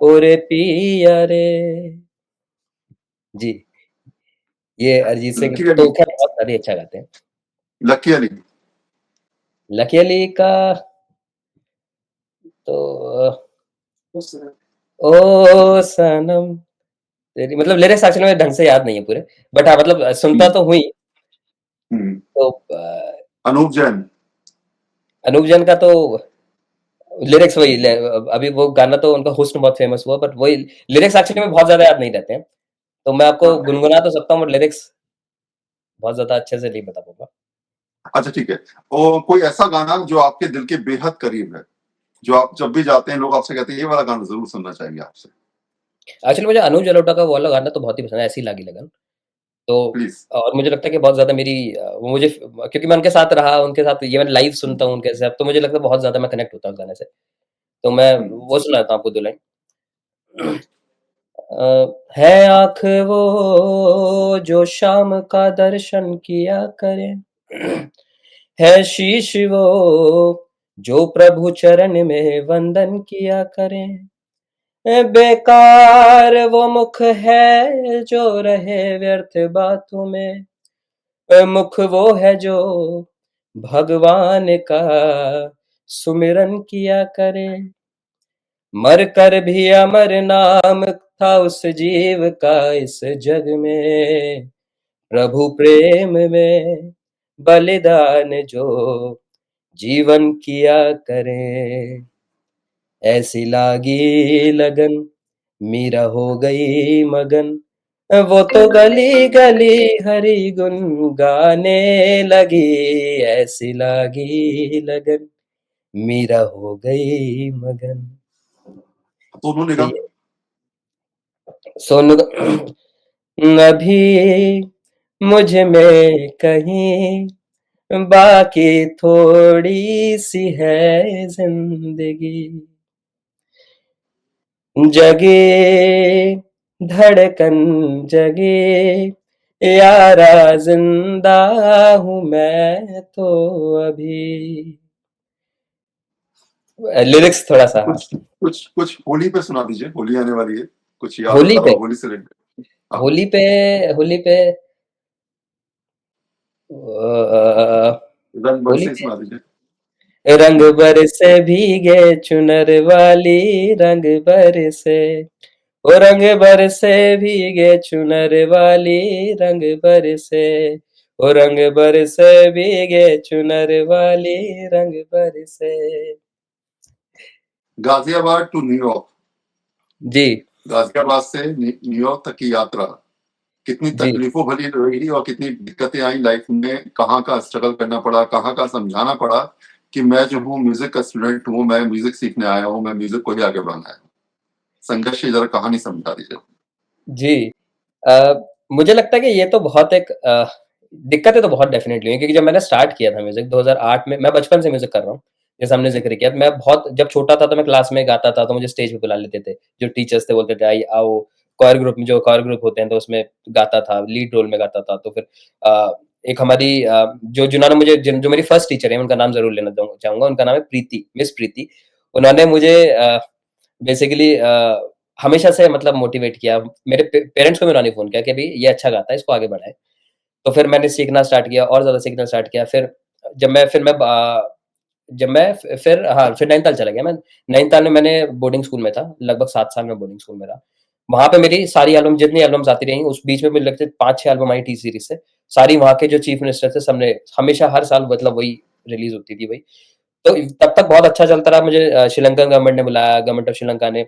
ओरे पिया रे। जी, ये अरिजीत सिंह लकी तो अली, खैर बहुत सारे अच्छा गाते हैं। लकी अली। लकी अली का तो ओ सनम तेरी मतलब लिरिक्स एक्चुअली में ढंग से याद नहीं है पूरे, बट हाँ, मतलब सुनता हुँ, तो हूँ ही। हुँ। तो अनूप जैन। अनूप जैन का तो लिरिक्स वही अभी वो गाना तो उनका हुस्न बहुत फेमस हुआ, बट वही लिरिक्स एक्चुअली में बहुत ज्यादा याद नहीं रहते हैं, तो मैं आपको हाँ, गुनगुना तो सकता हूँ, बट लिरिक्स बहुत ज्यादा अच्छे से नहीं बता पाऊंगा। अच्छा ठीक है। और कोई ऐसा गाना जो आपके दिल के बेहद करीब है, जो आप जब भी जाते हैं लोग आपसे कहते हैं ये वाला गाना ज़रूर सुनना चाहेंगे आपसे, एक्चुअली मुझे अनुज जलोटा का वो वाला गाना तो बहुत ही पसंद है, ऐसी लागी लगन। तो प्लीज़। और मुझे लगता है कि बहुत ज़्यादा मेरी वो मुझे क्योंकि मैं उनके साथ रहा, उनके साथ ये मैं लाइव सुनता हूँ उनके साथ, तो मुझे लगता है बहुत ज़्यादा मैं कनेक्ट होता हूँ उस गाने से। तो मैं हुँ, वो सुनाता हूँ आपको 2 लाइन। है आँख वो जो शाम का दर्शन किया करे, है शीश वो जो प्रभु चरण में वंदन किया करे। बेकार वो मुख है जो रहे व्यर्थ बातों में, मुख वो है जो भगवान का सुमिरन किया करे। मर कर भी अमर नाम था उस जीव का इस जग में, प्रभु प्रेम में बलिदान जो जीवन किया करे। ऐसी लागी लगन मीरा हो गई मगन, वो तो गली गली हरि गुन गाने लगी। ऐसी लागी लगन मीरा हो गई मगन। सोनू तो निगम। ये सोनू अभी मुझ में कहीं बाकी थोड़ी सी है जिंदगी, जगे धड़कन जगे यारा जिंदा हूँ मैं तो अभी। लिरिक्स थोड़ा सा हाँ। कुछ होली पे सुना दीजिए, होली आने वाली है, कुछ याद होली आता पे हो होली से रिलेटेड। हाँ, होली पे होली पे रंग होली बरसे ही पे सुना दीजिए। रंग हुँ, बरसे भीगे चुनर वाली, रंग बरसे ओ रंग बरसे भीगे चुनर वाली, रंग बरसे ओ रंग बरसे भीगे चुनर वाली, रंग बरसे। गाज़ियाबाद टू न्यूयॉर्क, जी। गाज़ियाबाद से न्यूयॉर्क तक की यात्रा कितनी जी। तकलीफों भरी रही और कितनी दिक्कतें आई लाइफ में, कहाँ का स्ट्रगल करना पड़ा, कहाँ का समझाना पड़ा कि मैं जो हूँ म्यूजिक का स्टूडेंट हूँ, मैं म्यूजिक सीखने आया हूँ, मैं म्यूजिक को ही आगे बढ़ाना है। संघर्ष की जरा कहानी समझा दीजिए। जी। अ, मुझे लगता है कि ये तो बहुत एक दिक्कतें तो बहुत डेफ़िनेटली हुई क्योंकि जब मैंने स्टार्ट किया था म्यूज़िक 2008 में, मैं बचपन से म्यूज़िक कर रहा हूँ, जैसे हमने ज़िक्र किया। मैं बहुत जब छोटा था तो मैं क्लास में गाता था, तो मुझे स्टेज पे बुला लेते थे। जो टीचर्स थे बोलते थे, "आइए आओ।" कोयर ग्रुप में जो कोयर ग्रुप होते हैं तो उसमें गाता था, लीड रोल में गाता था। तो फिर एक हमारी जो जिन्होंने मुझे जो मेरी फर्स्ट टीचर है, उनका नाम ज़रूर लेना चाहूँगा, उनका नाम है प्रीति, मिस प्रीति। उन्होंने मुझे बेसिकली हमेशा से मतलब मोटिवेट किया। मेरे पेरेंट्स को भी उन्होंने फ़ोन किया कि भई ये अच्छा गाता है, इसको आगे बढ़ाएँ। तो फिर मैंने सीखना स्टार्ट किया और ज़्यादा सीखना स्टार्ट किया। फिर जब मैं फिर मैं जब मैं फिर हाँ, फिर नैनीताल चला गया मैं। नैनीताल में मैंने बोर्डिंग स्कूल में था, लगभग 7 साल मैं बोर्डिंग स्कूल में रहा। वहाँ पे मेरी सारी एल्बम जितनी एल्बम्स आती रहीं, उस बीच में मुझे लगता है 5-6 एल्बम आई टी सीरीज़ से। सारी वहाँ के जो चीफ मिनिस्टर थे सबने हमेशा हर साल मतलब वही रिलीज़ होती थी वही। तो तब तक बहुत अच्छा चलता रहा। मुझे श्रीलंकन गवर्नमेंट ने बुलाया, गवर्नमेंट ऑफ श्रीलंका ने,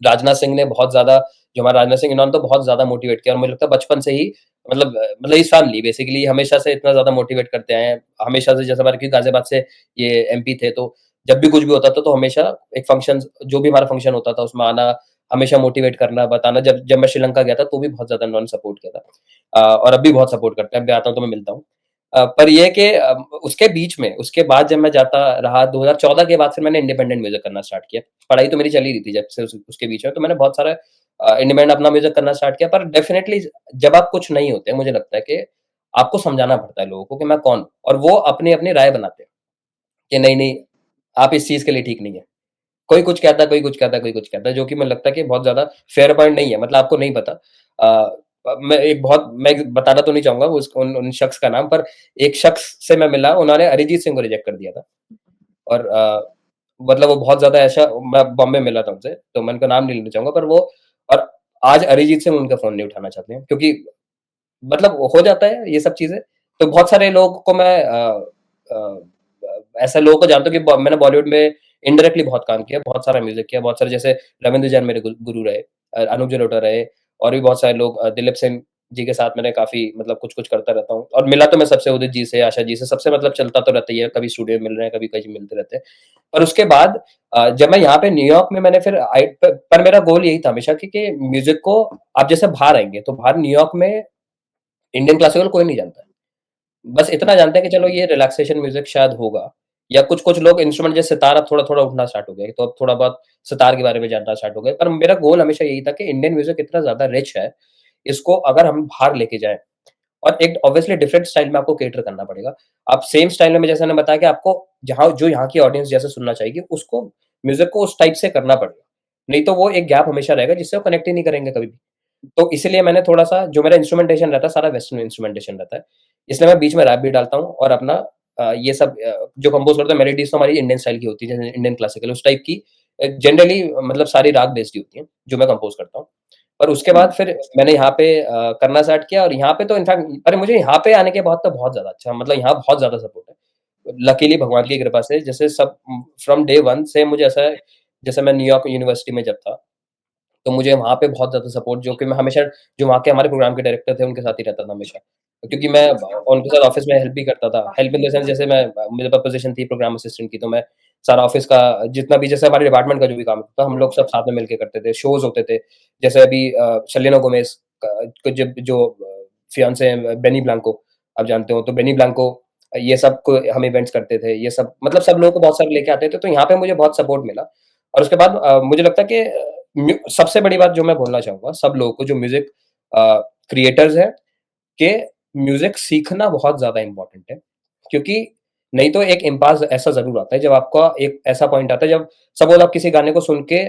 राजनाथ सिंह ने बहुत ज़्यादा, जो हमारा राजनाथ सिंह, इन्होंने तो बहुत ज़्यादा मोटिवेट किया और मुझे लगता है बचपन से ही मतलब इस फैमिली बेसिकली हमेशा से इतना ज़्यादा मोटिवेट करते आए हैं। हमेशा से जैसे हमारे क्योंकि गाज़ियाबाद से ये एमपी थे, तो जब भी कुछ भी होता था तो हमेशा एक फंक्शन, जो भी हमारा फंक्शन होता था उसमें आना, हमेशा मोटिवेट करना, बताना। जब जब मैं श्रीलंका गया था तो भी बहुत ज़्यादा उन्होंने सपोर्ट किया था। और अब भी बहुत सपोर्ट करते हैं। अब भी आता हूँ तो मैं मिलता हूँ। पर ये है कि उसके बीच में, उसके बाद जब मैं जाता रहा 2014 के बाद फिर मैंने इंडिपेंडेंट म्यूज़िक करना स्टार्ट किया। पढ़ाई तो मेरी चल ही रही थी जब से उसके बीच में, तो मैंने बहुत सारा इंडिपेंडेंट अपना म्यूज़िक करना स्टार्ट किया। पर डेफ़िनेटली जब आप कुछ नहीं होते, मुझे लगता है कि आपको समझाना पड़ता है लोगों को कि मैं कौन हूँ, और वो अपनी-अपनी राय बनाते हैं कि नहीं-नहीं, आप इस चीज़ के लिए ठीक नहीं है। कोई कुछ कहता है, कोई कुछ कहता है, कोई कुछ कहता है, जो कि मुझे लगता है कि बहुत ज़्यादा फेयर पॉइंट नहीं है। मतलब आपको नहीं पता। मैं बताना तो नहीं चाहूँगा उस उन उन शख्स का नाम, पर एक शख्स से मैं मिला, उन्होंने अरिजीत सिंह को रिजेक्ट कर दिया था। और मतलब वो बहुत ज़्यादा ऐसा, मैं बॉम्बे मिला था उनसे, तो मैं उनका नाम नहीं लेना चाहूँगा, पर वो, और आज अरिजीत सिंह उनका फ़ोन नहीं उठाना चाहते हैं, क्योंकि मतलब हो जाता है ये सब चीज़ें। तो बहुत सारे लोगों को मैं अ, ऐसे लोगों को जानता हूँ कि मैंने बॉलीवुड में इनडायरेक्टली बहुत काम किया, बहुत सारा म्यूज़िक किया, बहुत सारे, जैसे रविंद्र जैन मेरे गुरु रहे, अनूप जलोटा रहे, और भी बहुत सारे लोग, दिलीप सिंह जी के साथ मैंने काफ़ी मतलब कुछ-कुछ करता रहता हूँ, और मिला तो मैं सबसे, उदित जी से, आशा जी से, सबसे मतलब चलता तो रहता ही है, कभी स्टूडियो में मिल रहे हैं, कभी कहीं मिलते रहते हैं। और उसके बाद जब मैं यहाँ पे न्यूयॉर्क में, मैंने फिर पर मेरा गोल यही था हमेशा कि म्यूज़िक को, आप जैसे बाहर आएँगे, तो बाहर न्यूयॉर्क में इंडियन क्लासिकल कोई नहीं जानता है। बस इतना जानते हैं कि चलो ये रिलैक्सेशन म्यूज़िक शायद होगा, या कुछ-कुछ लोग इंस्ट्रूमेंट जैसे सितार अब थोड़ा-थोड़ा उठना स्टार्ट हो गया है, तो अब थोड़ा बहुत सितार के बारे में जानना स्टार्ट हो गए। पर मेरा गोल हमेशा यही था कि इंडियन म्यूज़िक इतना ज़्यादा रिच है, इसको अगर हम बाहर लेके जाएँ, और एक ऑब्वियसली डिफरेंट स्टाइल में आपको कैटर करना पड़ेगा। आप सेम स्टाइल में, जैसे मैंने बताया कि आपको जहाँ जो यहाँ की ऑडियंस जैसे सुनना चाहेगी, उसको म्यूज़िक को उस टाइप से करना पड़ेगा। नहीं तो वो एक गैप हमेशा रहेगा जिससे वो कनेक्ट ही नहीं करेंगे कभी भी। तो इसीलिए मैंने थोड़ा-सा, जो मेरा इंस्ट्रूमेंटेशन रहता है सारा वेस्टर्न इंस्ट्रूमेंटेशन रहता है। इसलिए मैं बीच में रैप भी डालता हूँ, और अपना ये सब जो कंपोज़ करता हूँ, मेलोडीज़ तो हमारी इंडियन स्टाइल की होती है, जैसे इंडियन क्लासिकल उस टाइप की जनरली मतलब सारी राग बेस्ड ही होती हैं, जो मैं कंपोज़ करता हूँ। पर उसके बाद फिर मैंने यहाँ पे करना स्टार्ट किया, और यहाँ पे तो इनफैक्ट, अरे मुझे यहाँ पे आने के बाद तो बहुत ज़्यादा अच्छा, मतलब यहाँ बहुत ज़्यादा सपोर्ट है। लकीली भगवान की कृपा से, जैसे सब फ्रॉम डे 1 से मुझे ऐसा है, जैसे मैं न्यूयॉर्क यूनिवर्सिटी में जब था, तो मुझे वहाँ पे बहुत ज़्यादा सपोर्ट, जो कि मैं हमेशा, जो वहाँ के हमारे प्रोग्राम के डायरेक्टर थे, उनके साथ ही रहता था हमेशा। क्योंकि मैं उनके साथ ऑफ़िस में हेल्प भी करता था। हेल्प इन द सेंस, जैसे मैं, मेरे पास पोज़ीशन थी प्रोग्राम असिस्टेंट की, तो मैं सारा ऑफ़िस का जितना भी, जैसे हमारे डिपार्टमेंट का जो भी काम होता था, हम लोग सब साथ में मिलके करते थे। शोज़ होते थे, जैसे अभी सेलेना गोमेज़ का जब जो फियांसे हैं बेनी ब्लांको, आप जानते हो, तो बेनी ब्लांको, ये सब को हम इवेंट्स करते थे। ये सब मतलब सब लोगों को बहुत सारे लेके आते थे, तो यहाँ पे मुझे बहुत सपोर्ट मिला। और उसके बाद मुझे लगता है कि सबसे बड़ी बात जो मैं बोलना चाहूँगा सब लोगों को, जो म्यूज़िक क्रिएटर्स हैं, कि म्यूज़िक सीखना बहुत ज़्यादा इम्पोर्टेंट है। क्योंकि नहीं तो एक इम्पास ऐसा ज़रूर आता है, जब आपका एक ऐसा पॉइंट आता है, जब सपोज़ आप किसी गाने को सुन के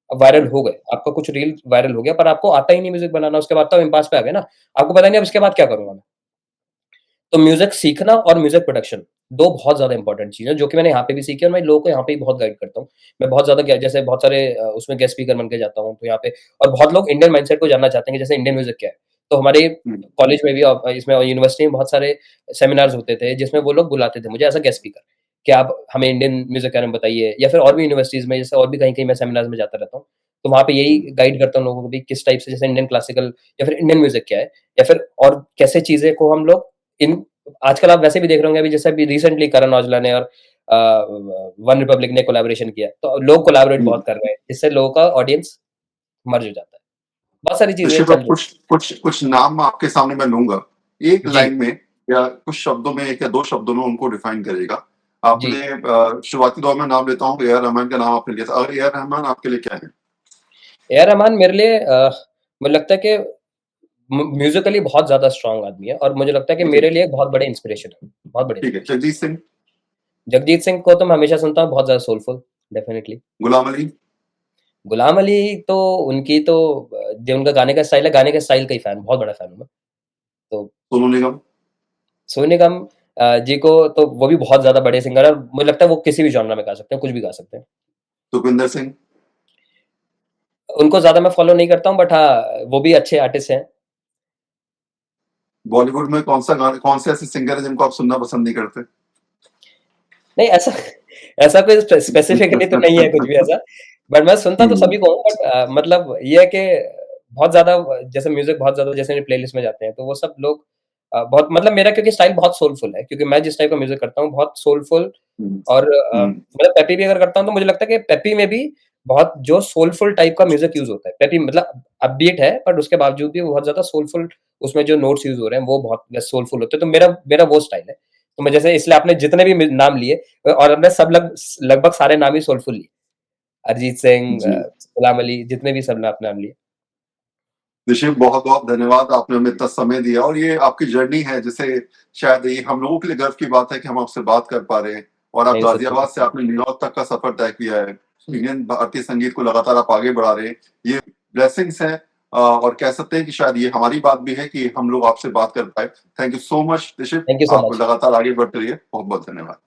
वायरल हो गए, आपका कुछ रील वायरल हो गया, पर आपको आता ही नहीं म्यूज़िक बनाना, उसके बाद तो आप इम्पास पे आ गए ना। आपको पता नहीं अब इसके बाद क्या करूँगा मैं? तो म्यूज़िक सीखना और म्यूज़िक प्रोडक्शन 2 बहुत ज़्यादा इम्पोर्टेंट चीज़ है, जो कि मैंने यहाँ पे भी सीखी, और मैं लोगों को यहाँ पे भी बहुत गाइड करता हूँ। मैं बहुत ज़्यादा क्या, जैसे बहुत सारे उसमें गेस्ट स्पीकर बन के जाता हूँ, तो यहाँ पे, और बहुत लोग इंडियन माइंडसेट को जानना चाहते हैं कि जैसे इंडियन म्यूज़िक क्या है। तो हमारे हुँ। कॉलेज में भी, इसमें यूनिवर्सिटी में बहुत सारे सेमिनार्स होते थे, जिसमें वो लोग बुलाते थे मुझे एज़ अ गेस्ट स्पीकर, कि आप हमें इंडियन म्यूज़िक के बारे में बताइए, या फिर और भी यूनिवर्सिटीज़ में, जैसे और भी कहीं-कहीं मैं सेमिनार्स में जाता रहता हूँ। तो वहाँ पे यही गाइड करता हूँ लोगों को भी किस टाइप से, जैसे इंडियन क्लासिकल या फिर इंडियन म्यूज़िक क्या है, या फिर और कैसे चीज़ें को हम लोग इन आजकल आप वैसे भी देख रहे होंगे, अभी जैसे अभी रिसेंटली करण औजला ने और वन रिपब्लिक ने कोलैबोरेशन किया, तो लोग कोलैबोरेट हम्म। बहुत कर रहे हैं, जिससे लोगों का ऑडियंस मर्ज हो जाता है। बहुत सारी चीज़ें ऋषभ, चल अब रही हैं। कुछ नाम आपके सामने मैं लूंगा, एक जी, लाइन में या कुछ शब्दों में, एक या दो शब्दों में उनको डिफाइन करेगा। जी। आपने शुरुआती दौर में नाम लेता हूँ, ए आर रहमान का नाम आपने लिया था, और ए आर रहमान आपके लिए क्या है? ए आर रहमान मेरे लिए मुझे लगता है कि म्यूजिकली बहुत ज्यादा स्ट्रांग आदमी है, और मुझे लगता है कि ठीक है, मेरे लिए एक बहुत बड़े इंस्पिरेशन है, बहुत बड़े ठीक है। इंस्पिरेशन। जगजीत सिंह, जगजीत सिंह को तो मैं हमेशा सुनता हूँ, बहुत ज्यादा सोलफुल, डेफिनेटली। गुलाम अली, गुलाम अली तो उनकी तो जो उनका गाने का स्टाइल है, गाने के स्टाइल का ही फैन, बहुत बड़ा फैन हूँ मैं। तो सोनू निगम, सोनू निगम जी को तो वो भी बहुत ज्यादा बड़े सिंगर है, और मुझे लगता है वो किसी भी जॉनर में गा सकते हैं, कुछ भी गा सकते हैं। सुखविंदर सिंह, उनको ज्यादा मैं फॉलो नहीं करता हूँ, बट हाँ वो भी अच्छे आर्टिस्ट हैं। बॉलीवुड में कौन से ऐसे सिंगर है जिनको आप सुनना पसंद नहीं करते? नहीं, ऐसा ऐसा कोई स्पेसिफिकली तो नहीं है कुछ भी ऐसा, बट मैं सुनता तो हम्म, सभी को हूँ, बट मतलब ये है कि बहुत ज़्यादा जैसे म्यूज़िक बहुत ज़्यादा जैसे मेरी प्लेलिस्ट में जाते हैं, तो वो सब लोग बहुत मतलब मेरा क्योंकि स्टाइल बहुत सोलफुल है, क्योंकि मैं जिस टाइप का म्यूज़िक करता हूँ बहुत सोलफुल, हम्म, और हम्म, मतलब पेपी भी अगर करता हूँ तो मुझे लगता है कि पेपी में भी बहुत जो सोलफुल टाइप का म्यूज़िक यूज़ होता है। पेपी मतलब अपबीट है, बट उसके बावजूद भी वो बहुत ज़्यादा सोलफुल, उसमें जो नोट्स यूज़ हो रहे हैं वो बहुत सोलफुल होते हैं, तो मेरा मेरा वो स्टाइल है। तो मैं जैसे इसलिए आपने जितने भी नाम लिए, और हमने सब लगभग सारे नाम ही सोलफुल लिए। अरिजीत सिंह, जी। गुलाम अली, जितने भी सब आपने नाम लिए। ऋषभ, बहुत बहुत धन्यवाद, आपने हमें इतना समय दिया, और ये आपकी जर्नी है जिसे शायद ये हम लोगों के लिए गर्व की बात है कि हम आपसे बात कर पा रहे हैं, और आप नहीं, सच्ची गाजियाबाद बात से है। आपने न्यूयॉर्क तक का सफर तय किया है। इंडियन भारतीय संगीत को लगातार आप आगे बढ़ा रहे हैं, ये ब्लेसिंग्स हैं। और कह सकते हैं कि शायद ये हमारी बात भी है कि हम लोग आपसे बात कर पाए। Thank you so much Rishabh, thank you so आप मच। लगातार आगे बढ़ते रहिए। बहुत बहुत धन्यवाद।